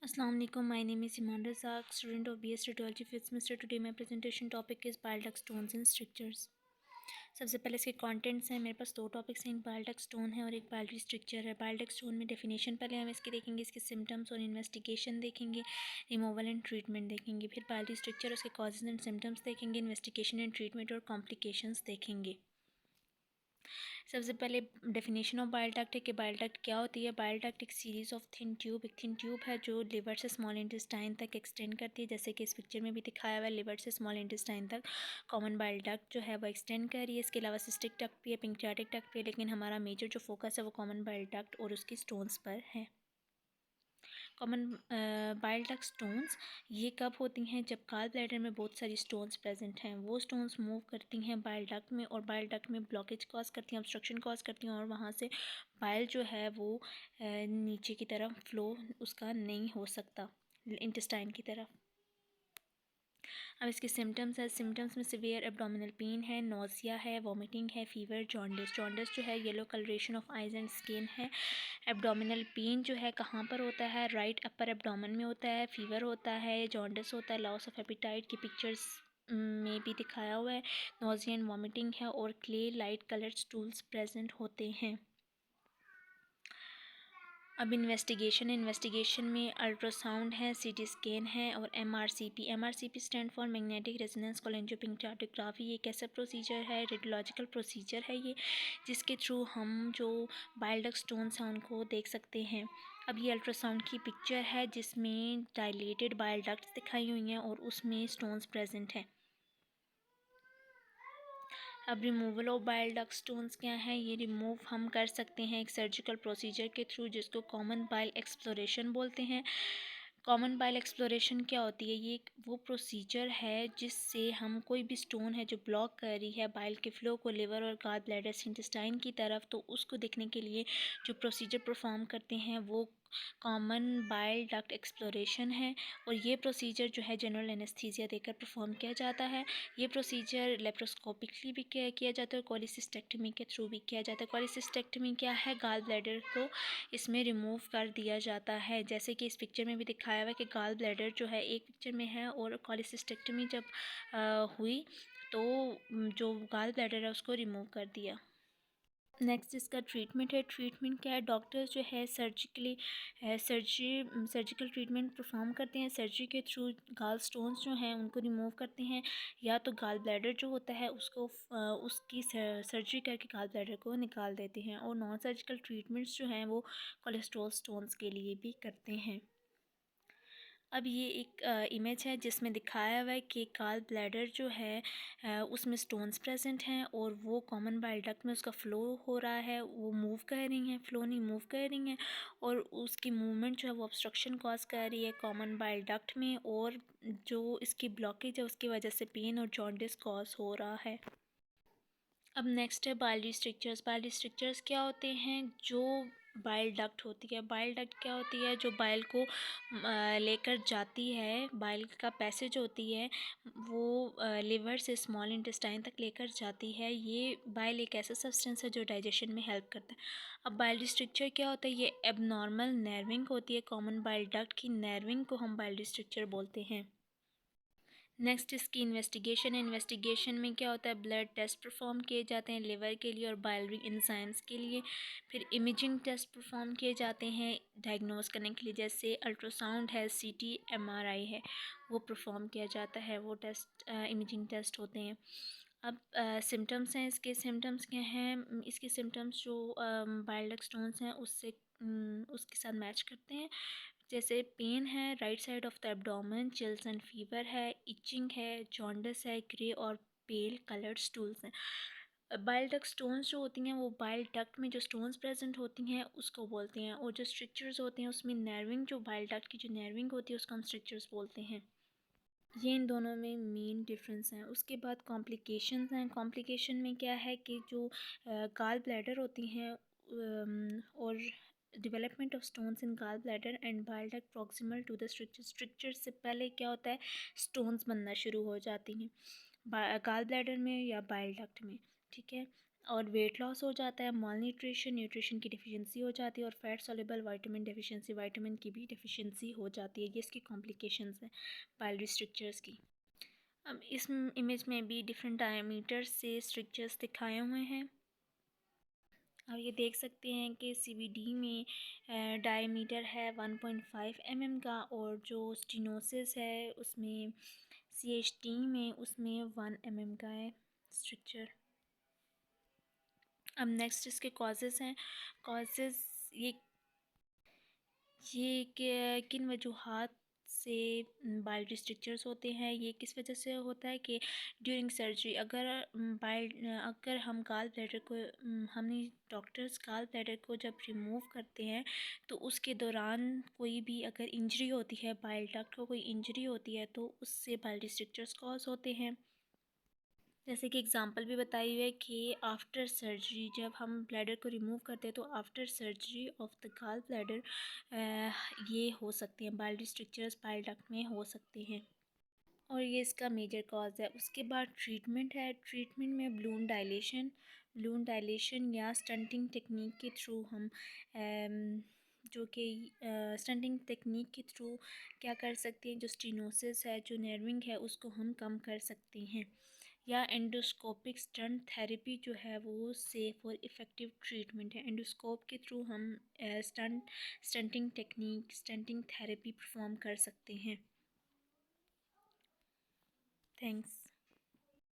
Assalamu alaikum. My name is Iman Razak, student of BS Radiology 5th semester. Today my presentation topic is bile duct stones and strictures. सबसे पहले इसके contents हैं। मेरे पास दो topics हैं, एक bile duct stone है और एक बाइलरी स्ट्रक्चर है। बाइल डक्ट स्टोन में डेफिनेशन पहले हम इसके देखेंगे, इसके सिम्टम्स और इन्वेस्टिगेशन देखेंगे, रिमूवल एंड ट्रीटमेंट देखेंगे। फिर बाइलरी स्ट्रक्चर, उसके कॉजेज एंड सिम्टम्स देखेंगे, इन्वेस्टिगेशन एंड ट्रीटमेंट और कॉम्प्लिकेशंस देखेंगे। सबसे पहले डेफिनेशन ऑफ बाइल डक्ट है कि बाइल डक्ट क्या होती है। बाइल डक्ट एक सीरीज़ ऑफ थिन ट्यूब, एक थिन ट्यूब है जो लिवर से स्मॉल इंटेस्टाइन तक एक्सटेंड करती है, जैसे कि इस पिक्चर में भी दिखाया हुआ है। लिवर से स्मॉल इंटेस्टाइन तक कॉमन बाइल डक्ट जो है वो एक्सटेंड कर रही है। इसके अलावा सिस्टिक डक्ट भी है, पैंक्रियाटिक डक्ट भी है, लेकिन हमारा मेजर जो फोकस है वो कॉमन बाइल डक्ट और उसकी स्टोन्स पर है। कॉमन बाइल डक्ट स्टोन्स ये कब होती हैं? जब गॉल ब्लैडर में बहुत सारी स्टोन्स प्रेजेंट हैं। वो स्टोन्स मूव करती हैं बाइल डक्ट में और बाइल डक्ट में ब्लॉकेज कॉज करती हैं, ऑब्स्ट्रक्शन कॉज करती हैं और वहाँ से बाइल जो है वो नीचे की तरफ फ्लो उसका नहीं हो सकता इंटेस्टाइन की तरफ। अब इसके सिम्टम्स है। सिम्टम्स में सिवियर एब्डोमिनल पेन है, नोज़िया है, वॉमिटिंग है, फीवर, जॉन्डिस। जॉन्डिस जो है yellow colouration of eyes and skin है। एब्डोमिनल पेन जो है कहाँ पर होता है? राइट अपर एब्डोमेन में होता है। फीवर होता है, जॉन्डिस होता है, लॉस ऑफ एपिटाइट की पिक्चर्स में भी दिखाया हुआ है। नोज़िया एंड वॉमिटिंग है और clay light coloured stools present होते हैं। अब इन्वेस्टिगेशन में अल्ट्रासाउंड है, सीटी स्कैन है और MRCP stand for magnetic resonance cholangiopancreatography. ये कैसा प्रोसीजर है? रेडियोलॉजिकल प्रोसीजर है ये, जिसके थ्रू हम जो बाइल डक्ट स्टोन्स हैं उनको देख सकते हैं। अब ये अल्ट्रासाउंड की पिक्चर है जिसमें डायलेटेड बाइल डक्ट्स दिखाई हुई हैं और उसमें स्टोन्स प्रेजेंट हैं। अब removal of bile duct stones क्या है? ये रिमूव हम कर सकते हैं एक सर्जिकल प्रोसीजर के थ्रू, जिसको कॉमन बाइल एक्सप्लोरेशन बोलते हैं। कॉमन बाइल एक्सप्लोरेशन क्या होती है? ये वो प्रोसीजर है जिससे हम कोई भी स्टोन है जो ब्लॉक कर रही है बाइल के फ्लो को लिवर और गॉल ब्लैडर से इंटेस्टाइन की तरफ, तो उसको देखने के लिए जो प्रोसीजर परफॉर्म करते हैं वो कॉमन बाइल डक्ट एक्सप्लोरेशन है। और ये प्रोसीजर जो है जनरल एनेस्थीसिया देकर परफॉर्म किया जाता है। ये प्रोसीजर लेप्रोस्कोपिकली भी किया जाता है और कोलिसिस्टेक्टमी के थ्रू भी किया जाता है। कोलिसिस्टेक्टमी क्या है? गॉल ब्लैडर को इसमें रिमूव कर दिया जाता है, जैसे कि इस पिक्चर में भी दिखाया हुआ है कि गॉल ब्लैडर जो है एक पिक्चर में है और कोलिसिस्टेक्टमी जब हुई तो जो गॉल ब्लैडर है उसको रिमूव कर दिया। नेक्स्ट इसका ट्रीटमेंट है। ट्रीटमेंट क्या है? डॉक्टर्स जो है सर्जिकल ट्रीटमेंट परफॉर्म करते हैं। सर्जरी के थ्रू गाल स्टोन्स जो हैं उनको रिमूव करते हैं, या तो गाल ब्लैडर जो होता है उसको उसकी सर्जरी करके गाल ब्लैडर को निकाल देते हैं। और नॉन सर्जिकल ट्रीटमेंट्स जो हैं वो कोलेस्ट्रॉल स्टोन्स के लिए भी करते हैं। अब ये एक इमेज है जिसमें दिखाया हुआ है कि गॉल ब्लैडर जो है उसमें स्टोन्स प्रेजेंट हैं और वो कॉमन बाइल डक्ट में उसका फ़्लो हो रहा है, वो मूव कर रही हैं, फ़्लो नहीं मूव कर रही हैं और उसकी मूवमेंट जो है वो ऑब्स्ट्रक्शन कॉज कर रही है कॉमन बाइल डक्ट में, और जो इसकी ब्लॉकेज है उसकी वजह से पेन और जॉन्डिस कॉज हो रहा है। अब नेक्स्ट है बाइलरी स्ट्रक्चर्स। बाइलरी स्ट्रक्चर्स क्या होते हैं? जो बाइल डक्ट होती है। बाइल डक्ट क्या होती है? जो बाइल को लेकर जाती है, बाइल का पैसेज होती है वो लिवर से स्मॉल इंटेस्टाइन तक लेकर जाती है। ये बाइल एक ऐसा सब्सटेंस है जो डाइजेशन में हेल्प करता है। अब बाइलरी स्ट्रक्चर क्या होता है? ये एबनॉर्मल नर्विंग होती है कॉमन बाइल डक्ट की, नर्विंग को हम बाइलरी स्ट्रक्चर बोलते हैं। नेक्स्ट इसकी इन्वेस्टिगेशन है। इन्वेस्टिगेशन में क्या होता है? ब्लड टेस्ट परफॉर्म किए जाते हैं लिवर के लिए और बाइलरी एंजाइम्स के लिए। फिर इमेजिंग टेस्ट परफॉर्म किए जाते हैं डायग्नोस करने के लिए, जैसे अल्ट्रासाउंड है, सीटी, एमआरआई है, वो परफॉर्म किया जाता है। वो टेस्ट इमेजिंग टेस्ट होते हैं। अब सिम्टम्स हैं इसके। सिम्टम्स क्या हैं? इसके सिम्टम्स जो बाइल डक्ट स्टोन्स हैं उसके साथ मैच करते हैं, जैसे पेन है right side of the abdomen, chills and fever है, इचिंग है, जॉन्डिस है, ग्रे और पेल कलर्ड स्टूल्स हैं। बाइल डक्ट स्टोन्स जो होती हैं वो बाइल डक्ट में जो स्टोन्स प्रेजेंट होती हैं उसको बोलते हैं, और जो स्ट्रक्चर्स होते हैं उसमें नर्विंग, जो बाइल डक्ट की जो नर्विंग होती है उसको हम स्ट्रक्चर्स बोलते हैं। ये इन दोनों में मेन डिफरेंस हैं। उसके बाद कॉम्प्लिकेशंस हैं। कॉम्प्लिकेशन में क्या है कि जो गॉल ब्लैडर होती हैं और development of stones in gall bladder and bile duct proximal to the structure. Structure से पहले क्या होता है? स्टोन्स बनना शुरू हो जाती हैं गॉल ब्लैडर में या बाइल डक्ट में, ठीक है। और वेट लॉस हो जाता है, माल न्यूट्रिशन, न्यूट्रिशन की डिफिशिएंसी हो जाती है, और fat soluble vitamin deficiency, vitamin की भी डेफिशिएंसी हो जाती है। ये इसकी कॉम्प्लिकेशंस हैं बाइलरी स्ट्रक्चर्स की। अब इस इमेज में भी डिफरेंट डायमीटर से स्ट्रक्चर्स दिखाए हुए हैं, और ये देख सकते हैं कि सीवीडी में डायमीटर है 1.5 mm का, और जो स्टीनोसिस है उसमें सीएचटी में उसमें 1 mm का है स्ट्रक्चर। अब नेक्स्ट इसके कॉजेज़ हैं। कॉजेज़ ये किन वजूहात से बाइल स्ट्रक्चर्स होते हैं, ये किस वजह से होता है कि ड्यूरिंग सर्जरी अगर हम गाल ब्लैडर को हमने डॉक्टर्स गाल ब्लैडर को जब रिमूव करते हैं तो उसके दौरान कोई भी अगर इंजरी होती है, बाइल डक्ट को कोई इंजरी होती है, तो उससे बाइल स्ट्रक्चर्स कॉज होते हैं। जैसे कि एग्जांपल भी बताई हुई है कि आफ्टर सर्जरी जब हम ब्लैडर को रिमूव करते हैं तो after surgery of the gall bladder ये हो सकते हैं, बाइल स्ट्रक्चर्स बाइल डक्ट में हो सकते हैं, और ये इसका मेजर कॉज है। उसके बाद ट्रीटमेंट है। ट्रीटमेंट में बलून डायलेशन या स्टंटिंग टेक्निक के थ्रू हम जो कि स्टंटिंग टेक्निक के थ्रू क्या कर सकते हैं, जो स्टीनोसिस है, जो नर्विंग है, उसको हम कम कर सकते हैं, या एंडोस्कोपिक स्टंट थेरेपी जो है वो सेफ़ और इफ़ेक्टिव ट्रीटमेंट है। एंडोस्कोप के थ्रू हम स्टंटिंग थेरेपी परफॉर्म कर सकते हैं। थैंक्स।